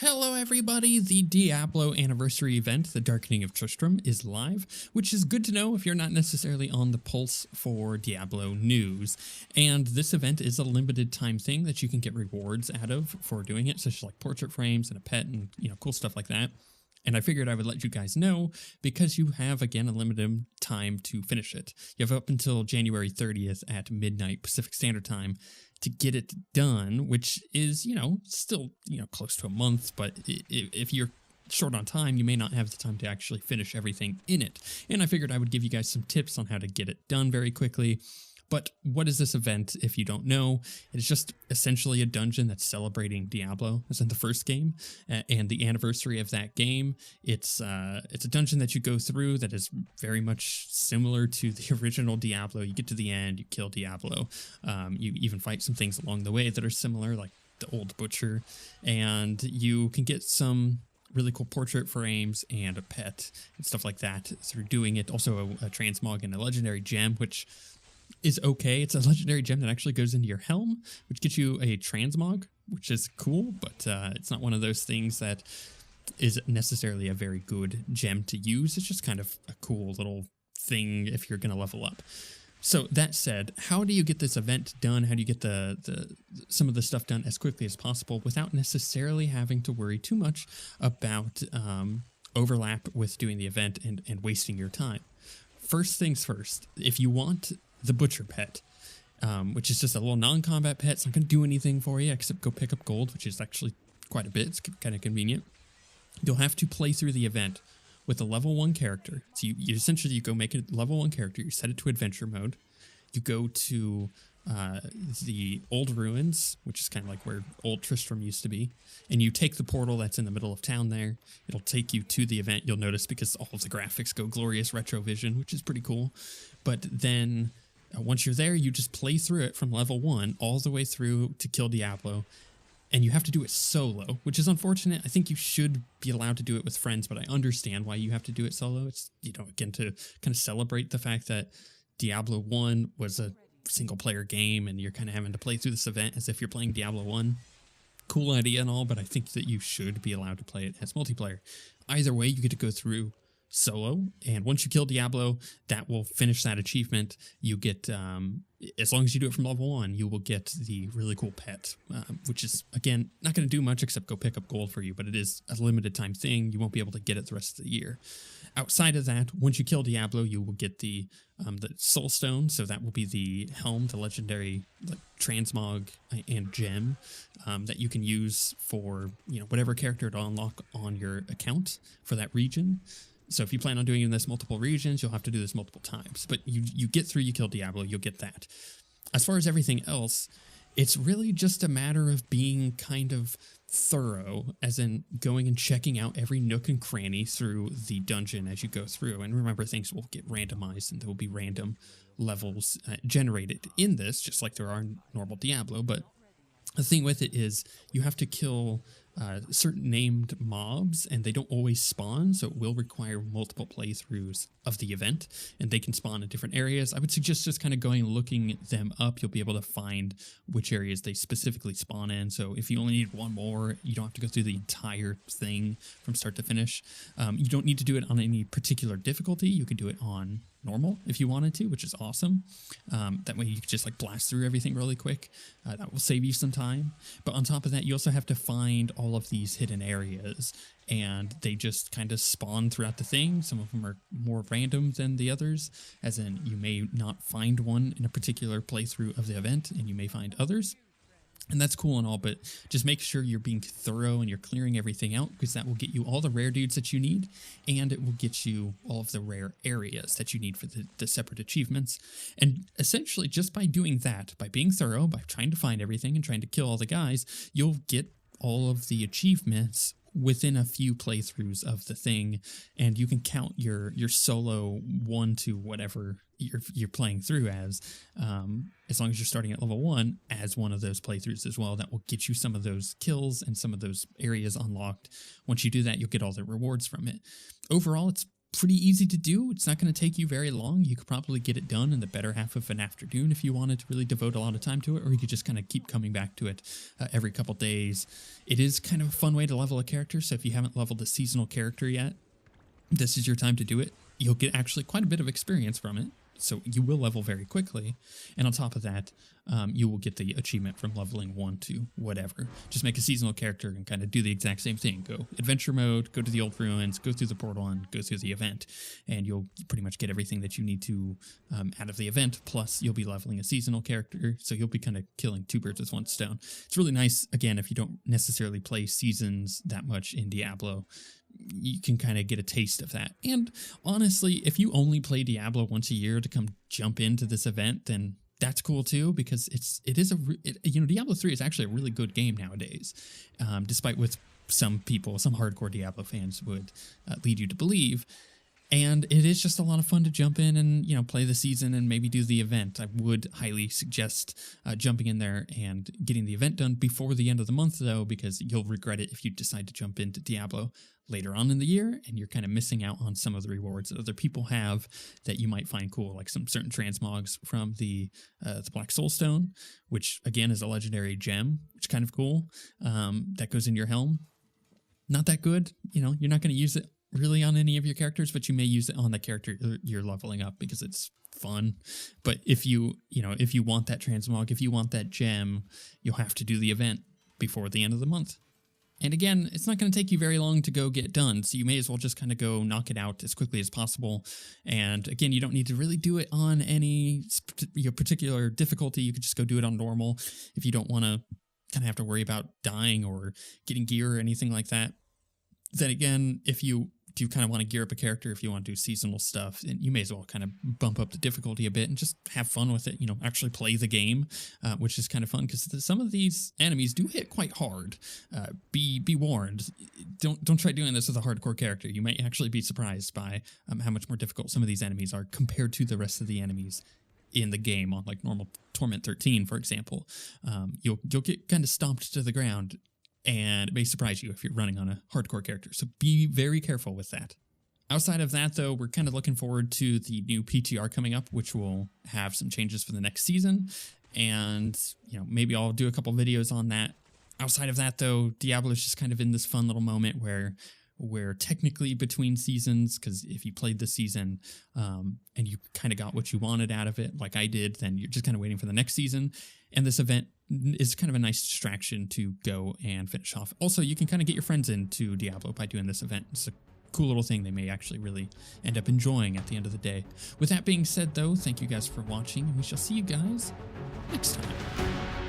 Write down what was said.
Hello everybody, the Diablo anniversary event, the Darkening of Tristram, is live, which is good to know if you're not necessarily on the pulse for Diablo news. And this event is a limited time thing that you can get rewards out of for doing it, such as like portrait frames and a pet and, cool stuff like that. And I figured I would let you guys know because you have, again, a limited time to finish it. You have up until January 30th at midnight Pacific Standard Time to get it done, which is, still, close to a month. But if you're short on time, you may not have the time to actually finish everything in it. And I figured I would give you guys some tips on how to get it done very quickly. But what is this event if you don't know? It's just essentially a dungeon that's celebrating Diablo, as in the first game, and the anniversary of that game. It's a dungeon that you go through that is very much similar to the original Diablo. You get to the end, you kill Diablo. You even fight some things along the way that are similar, like the old butcher, and you can get some really cool portrait frames and a pet and stuff like that through doing it. Also a transmog and a legendary gem, which is okay. It's a legendary gem that actually goes into your helm, which gets you a transmog, which is cool, but it's not one of those things that is necessarily a very good gem to use. It's just kind of a cool little thing if you're going to level up. So that said, how do you get this event done? How do you get some of the stuff done as quickly as possible without necessarily having to worry too much about overlap with doing the event and wasting your time? First things first, if you want the butcher pet, which is just a little non-combat pet, it's not going to do anything for you except go pick up gold, which is actually quite a bit. It's kind of convenient. You'll have to play through the event with a level 1 character. So you essentially, you go make a level 1 character, you set it to adventure mode, you go to the old ruins, which is kind of like where old Tristram used to be, and you take the portal that's in the middle of town there. It'll take you to the event, you'll notice, because all of the graphics go glorious retro vision, which is pretty cool. But then once you're there, you just play through it from level 1 all the way through to kill Diablo, and you have to do it solo, which is unfortunate. I think you should be allowed to do it with friends, but I understand why you have to do it solo. It's, again, to kind of celebrate the fact that Diablo 1 was a single player game and you're kind of having to play through this event as if you're playing Diablo 1. Cool idea and all, but I think that you should be allowed to play it as multiplayer. Either way, you get to go through solo, and once you kill Diablo, that will finish that achievement. You get, as long as you do it from level 1, you will get the really cool pet, which is, again, not going to do much except go pick up gold for you, but it is a limited time thing. You won't be able to get it the rest of the year. Outside of that, once you kill Diablo, you will get the soul stone, so that will be the helm, the legendary transmog and gem that you can use for whatever character to unlock on your account for that region. So if you plan on doing it in this multiple regions, you'll have to do this multiple times. But you get through, you kill Diablo, you'll get that. As far as everything else, it's really just a matter of being kind of thorough, as in going and checking out every nook and cranny through the dungeon as you go through. And remember, things will get randomized and there will be random levels generated in this, just like there are in normal Diablo. But the thing with it is you have to kill certain named mobs, and they don't always spawn, so it will require multiple playthroughs of the event, and they can spawn in different areas. I would suggest just kind of going and looking them up. You'll be able to find which areas they specifically spawn in, so if you only need one more, you don't have to go through the entire thing from start to finish. You don't need to do it on any particular difficulty. You could do it on normal if you wanted to, which is awesome. That way you can just blast through everything really quick. That will save you some time. But on top of that, you also have to find all of these hidden areas, and they just kind of spawn throughout the thing. Some of them are more random than the others, as in you may not find one in a particular playthrough of the event, and you may find others. And that's cool and all, but just make sure you're being thorough and you're clearing everything out, because that will get you all the rare dudes that you need, and it will get you all of the rare areas that you need for the separate achievements. And essentially, just by doing that, by being thorough, by trying to find everything and trying to kill all the guys, you'll get all of the achievements within a few playthroughs of the thing, and you can count your solo 1 to whatever you're playing through as long as you're starting at level 1 as one of those playthroughs as well. That will get you some of those kills and some of those areas unlocked. Once you do that, you'll get all the rewards from it. Overall, it's pretty easy to do. It's not going to take you very long. You could probably get it done in the better half of an afternoon if you wanted to really devote a lot of time to it, or you could just kind of keep coming back to it every couple days. It is kind of a fun way to level a character, so if you haven't leveled a seasonal character yet, this is your time to do it. You'll get actually quite a bit of experience from it, so you will level very quickly. And on top of that, you will get the achievement from leveling 1 to whatever. Just make a seasonal character and kind of do the exact same thing. Go adventure mode, go to the old ruins, go through the portal, and go through the event. And you'll pretty much get everything that you need to out of the event. Plus, you'll be leveling a seasonal character, so you'll be kind of killing two birds with one stone. It's really nice, again, if you don't necessarily play seasons that much in Diablo, you can kind of get a taste of that. And honestly, if you only play Diablo once a year to come jump into this event, then that's cool too, because Diablo 3 is actually a really good game nowadays, despite what some people, some hardcore Diablo fans would lead you to believe. And it is just a lot of fun to jump in and, play the season and maybe do the event. I would highly suggest jumping in there and getting the event done before the end of the month, though, because you'll regret it if you decide to jump into Diablo later on in the year and you're kind of missing out on some of the rewards that other people have that you might find cool, like some certain transmogs from the Black Soul Stone, which, again, is a legendary gem, which is kind of cool. That goes in your helm. Not that good. You're not going to use it really on any of your characters, but you may use it on the character you're leveling up because it's fun. But if you want that transmog, if you want that gem, you'll have to do the event before the end of the month. And again, it's not going to take you very long to go get done, so you may as well just kind of go knock it out as quickly as possible. And again, you don't need to really do it on any particular difficulty. You could just go do it on normal if you don't want to kind of have to worry about dying or getting gear or anything like that. Then again, if you do kind of want to gear up a character, if you want to do seasonal stuff, then you may as well kind of bump up the difficulty a bit and just have fun with it, actually play the game, which is kind of fun because some of these enemies do hit quite hard. Be warned. Don't try doing this with a hardcore character. You might actually be surprised by how much more difficult some of these enemies are compared to the rest of the enemies in the game on like normal Torment 13, for example. You'll get kind of stomped to the ground, and it may surprise you if you're running on a hardcore character. So be very careful with that. Outside of that, though, we're kind of looking forward to the new PTR coming up, which will have some changes for the next season. And, maybe I'll do a couple videos on that. Outside of that, though, Diablo is just kind of in this fun little moment where we're technically between seasons, because if you played this season and you kind of got what you wanted out of it, like I did, then you're just kind of waiting for the next season. And this event is kind of a nice distraction to go and finish off. Also, you can kind of get your friends into Diablo by doing this event. It's a cool little thing they may actually really end up enjoying at the end of the day. With that being said, though, thank you guys for watching, and we shall see you guys next time.